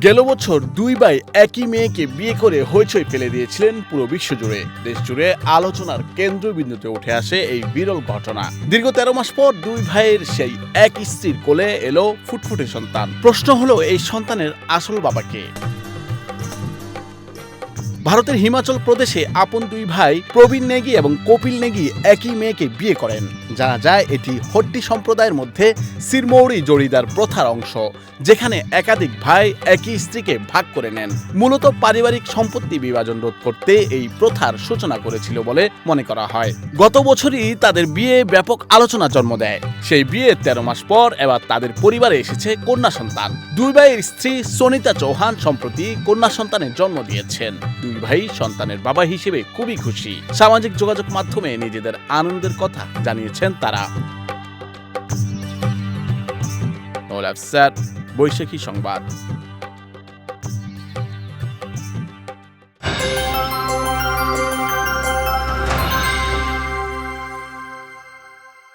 গেল বছর দুই ভাই একই মেয়েকে বিয়ে করে হইচই ফেলে দিয়েছিলেন পুরো বিশ্বজুড়ে। দেশ জুড়ে আলোচনার কেন্দ্রবিন্দুতে উঠে আসে এই বিরল ঘটনা। দীর্ঘ 13 মাস পর দুই ভাইয়ের সেই এক স্ত্রীর কোলে এলো ফুটফুটে সন্তান। প্রশ্ন হলো, এই সন্তানের আসল বাবা কে? ভারতের হিমাচল প্রদেশে আপন দুই ভাই প্রবীণ নেগি এবং কপিল নেগি একই মেয়েকে বিয়ে করেন। জানা যায় এটি হট্টি সম্প্রদায়ের মধ্যে সিরমৌরি জড়িদার প্রথার অংশ, যেখানে একাধিক ভাই একই স্ত্রীকে ভাগ করে নেন। মূলত পারিবারিক সম্পত্তি বিভাজন রোধ করতে এই প্রথার সূচনা করেছিল বলে মনে করা হয়। গত বছরই তাদের বিয়ে ব্যাপক আলোচনা জন্ম দেয়। সেই বিয়ে 13 মাস পর এবার তাদের পরিবারে এসেছে কন্যা সন্তান। দুই ভাইয়ের স্ত্রী সোনিতা চৌহান সম্প্রতি কন্যা সন্তানের জন্ম দিয়েছেন। দুই ভাই সন্তানের বাবা হিসেবে খুবই খুশি। সামাজিক যোগাযোগ মাধ্যমে নিজেদের আনন্দের কথা জানিয়েছেন তারা। বৈশাখী সংবাদ।